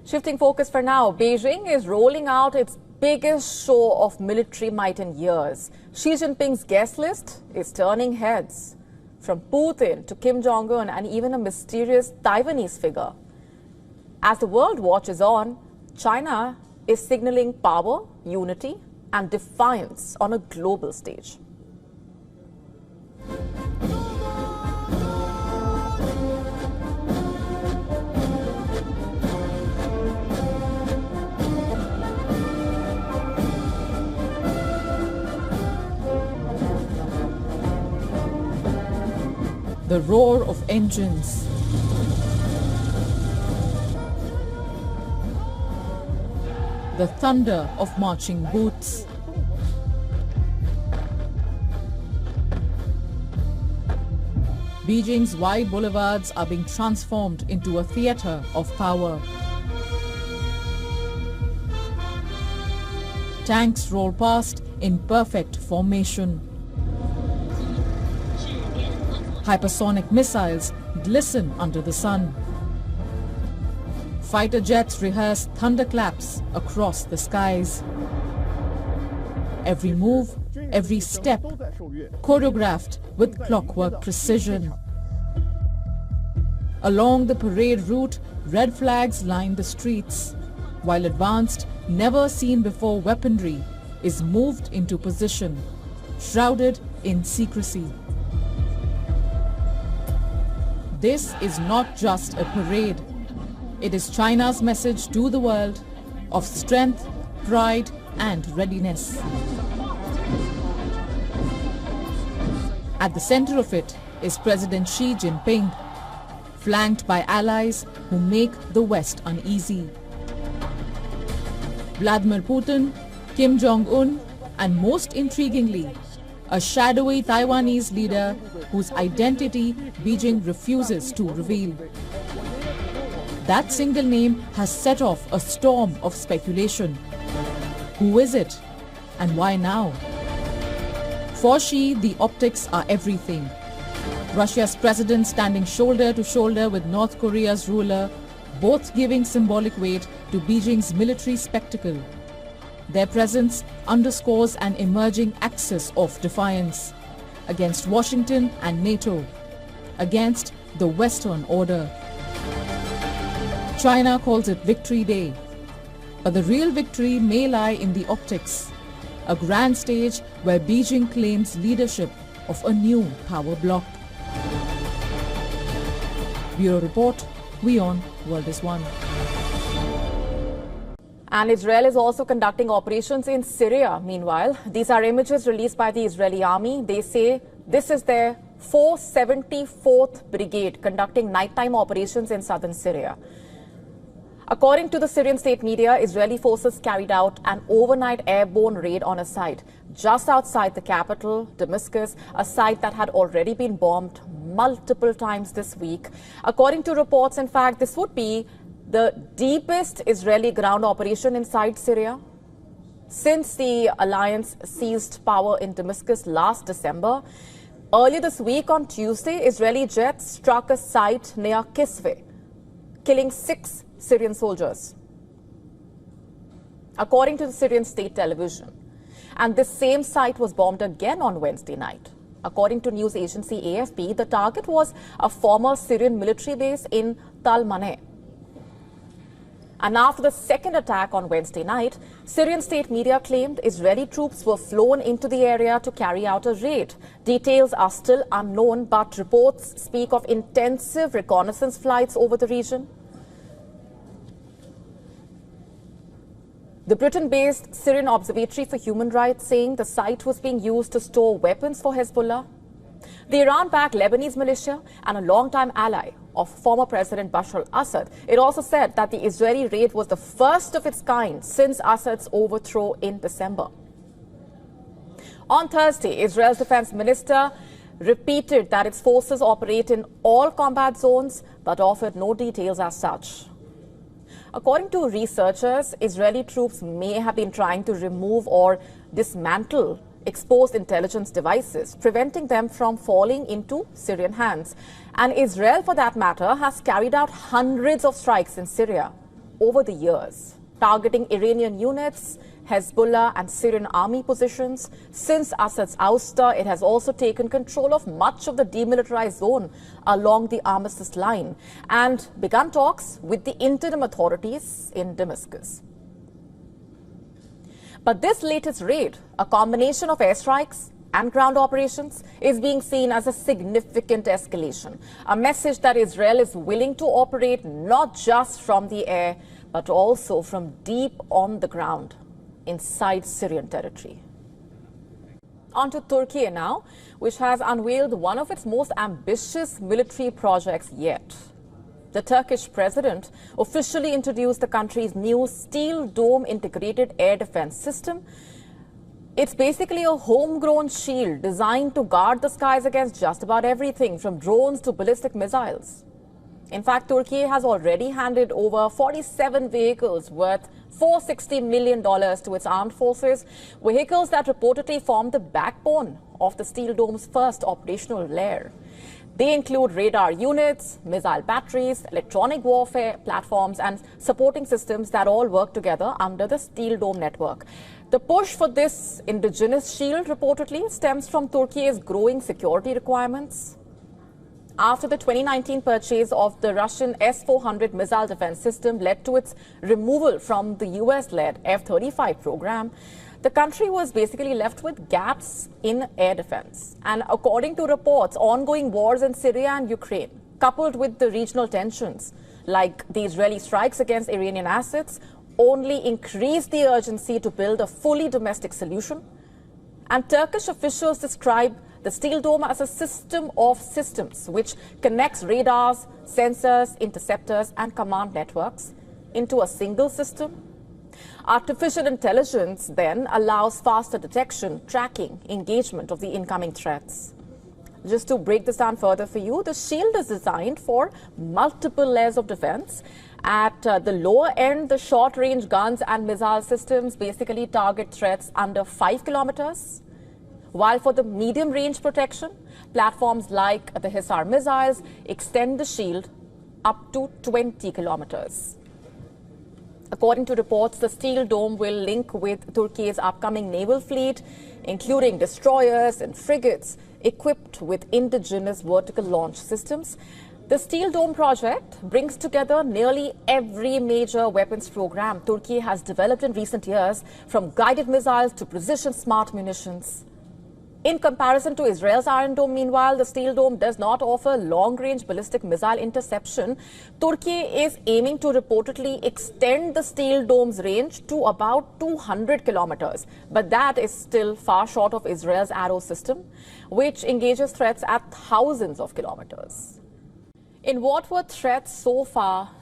Shifting focus for now, Beijing is rolling out its biggest show of military might in years. Xi Jinping's guest list is turning heads, from Putin to Kim Jong Un and even a mysterious Taiwanese figure. As the world watches on, China is signaling power, unity and defiance on a global stage. The roar of engines, the thunder of marching boots, Beijing's wide boulevards are being transformed into a theater of power. Tanks roll past in perfect formation. Hypersonic missiles glisten under the sun. Fighter jets rehearse thunderclaps across the skies. Every move, every step, choreographed with clockwork precision. Along the parade route, red flags line the streets, while advanced, never-seen-before weaponry is moved into position, shrouded in secrecy. This is not just a parade. It is China's message to the world of strength, pride and readiness. At the center of it is President Xi Jinping, flanked by allies who make the West uneasy. Vladimir Putin, Kim Jong Un and most intriguingly, a shadowy Taiwanese leader whose identity Beijing refuses to reveal. That single name has set off a storm of speculation. Who is it? And why now? For Xi, the optics are everything. Russia's president standing shoulder to shoulder with North Korea's ruler, both giving symbolic weight to Beijing's military spectacle. Their presence underscores an emerging axis of defiance against Washington and NATO, against the Western order. China calls it Victory Day, but the real victory may lie in the optics, a grand stage where Beijing claims leadership of a new power bloc. Bureau Report, WION World is One. And Israel is also conducting operations in Syria. Meanwhile, these are images released by the Israeli army. They say this is their 474th Brigade conducting nighttime operations in southern Syria. According to the Syrian state media, Israeli forces carried out an overnight airborne raid on a site just outside the capital, Damascus, a site that had already been bombed multiple times this week. According to reports, in fact, this would be the deepest Israeli ground operation inside Syria since the alliance seized power in Damascus last December. Earlier this week on Tuesday, Israeli jets struck a site near Kisveh, killing 6 Syrian soldiers, according to the Syrian state television. And this same site was bombed again on Wednesday night. According to news agency AFP, the target was a former Syrian military base in Tal Maneh. And after the second attack on Wednesday night, Syrian state media claimed Israeli troops were flown into the area to carry out a raid. Details are still unknown, but reports speak of intensive reconnaissance flights over the region. The Britain-based Syrian Observatory for Human Rights saying the site was being used to store weapons for Hezbollah. The Iran-backed Lebanese militia and a longtime ally of former President Bashar al-Assad. It also said that the Israeli raid was the first of its kind since Assad's overthrow in December. On Thursday, Israel's defense minister repeated that its forces operate in all combat zones, but offered no details as such. According to researchers, Israeli troops may have been trying to remove or dismantle exposed intelligence devices, preventing them from falling into Syrian hands. And Israel, for that matter, has carried out hundreds of strikes in Syria. over the years, targeting Iranian units, Hezbollah and Syrian army positions. Since Assad's ouster, it has also taken control of much of the demilitarized zone along the armistice line and begun talks with the interim authorities in Damascus. But this latest raid, a combination of airstrikes and ground operations, is being seen as a significant escalation, a message that Israel is willing to operate not just from the air, but also from deep on the ground inside Syrian territory. On to Turkey now, which has unveiled one of its most ambitious military projects yet. The Turkish president officially introduced the country's new steel dome integrated air defense system. It's basically a homegrown shield designed to guard the skies against just about everything from drones to ballistic missiles. In fact, Turkey has already handed over 47 vehicles worth $460 million to its armed forces, vehicles that reportedly form the backbone of the steel dome's first operational layer. They include radar units, missile batteries, electronic warfare platforms, and supporting systems that all work together under the steel dome network. The push for this indigenous shield reportedly stems from Turkey's growing security requirements. After the 2019 purchase of the Russian S-400 missile defense system led to its removal from the US-led F-35 program, the country was basically left with gaps in air defense. And according to reports, ongoing wars in Syria and Ukraine, coupled with the regional tensions, like the Israeli strikes against Iranian assets, only increased the urgency to build a fully domestic solution. And Turkish officials describe the steel dome as a system of systems which connects radars, sensors, interceptors, and command networks into a single system. Artificial intelligence then allows faster detection, tracking, engagement of the incoming threats. Just to break this down further for you, the shield is designed for multiple layers of defense. At the lower end, the short-range guns and missile systems basically target threats under 5 kilometers. While for the medium-range protection, platforms like the Hisar missiles extend the shield up to 20 kilometers. According to reports, the steel dome will link with Turkey's upcoming naval fleet, including destroyers and frigates equipped with indigenous vertical launch systems. The steel dome project brings together nearly every major weapons program Turkey has developed in recent years, from guided missiles to precision smart munitions. In comparison to Israel's Iron Dome, meanwhile, the steel dome does not offer long-range ballistic missile interception. Turkey is aiming to reportedly extend the steel dome's range to about 200 kilometers. But that is still far short of Israel's Arrow system, which engages threats at thousands of kilometers. In what were threats so far,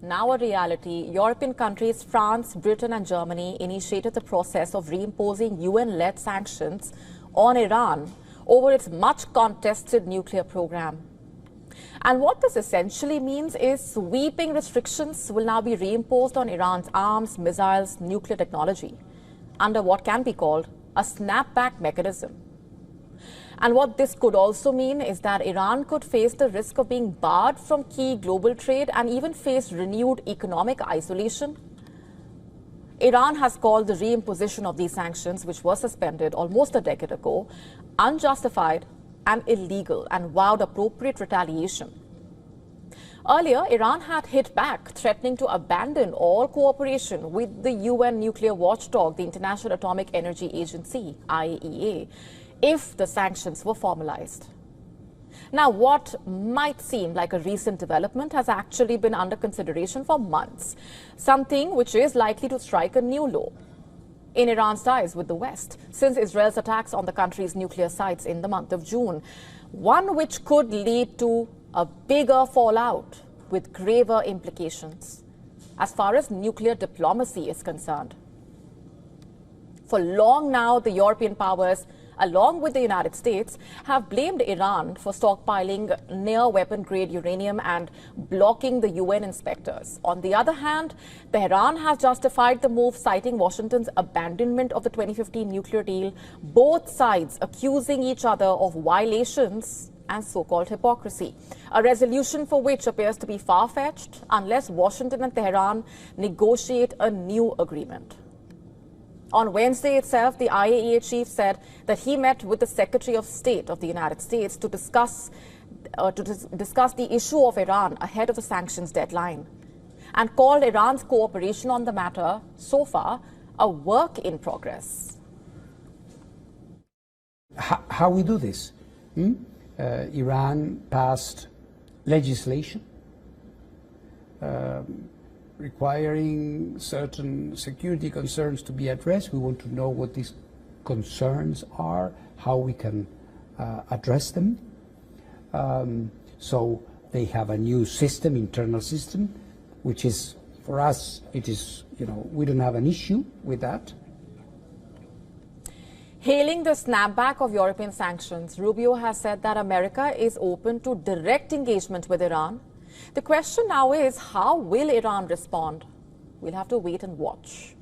now a reality, European countries France, Britain and Germany initiated the process of reimposing UN-led sanctions on Iran over its much-contested nuclear program. And what this essentially means is sweeping restrictions will now be reimposed on Iran's arms, missiles, nuclear technology under what can be called a snapback mechanism. And what this could also mean is that Iran could face the risk of being barred from key global trade and even face renewed economic isolation. Iran has called the reimposition of these sanctions, which were suspended almost a decade ago, unjustified and illegal, and vowed appropriate retaliation. Earlier, Iran had hit back, threatening to abandon all cooperation with the UN nuclear watchdog, the International Atomic Energy Agency, IAEA, if the sanctions were formalized. Now, what might seem like a recent development has actually been under consideration for months, something which is likely to strike a new low in Iran's ties with the West since Israel's attacks on the country's nuclear sites in the month of June, one which could lead to a bigger fallout with graver implications as far as nuclear diplomacy is concerned. For long now, the European powers, along with the United States, have blamed Iran for stockpiling near-weapon-grade uranium and blocking the UN inspectors. On the other hand, Tehran has justified the move, citing Washington's abandonment of the 2015 nuclear deal, both sides accusing each other of violations and so-called hypocrisy, a resolution for which appears to be far-fetched unless Washington and Tehran negotiate a new agreement. On Wednesday itself, the IAEA chief said that he met with the Secretary of State of the United States to discuss the issue of Iran ahead of the sanctions deadline, and called Iran's cooperation on the matter so far a work in progress. How we do this? Iran passed legislation requiring certain security concerns to be addressed. We want to know what these concerns are, how we can address them. So they have a new system, internal system, which is, for us, it is, we don't have an issue with that. Hailing the snapback of European sanctions, Rubio has said that America is open to direct engagement with Iran. The question now is, how will Iran respond? We'll have to wait and watch.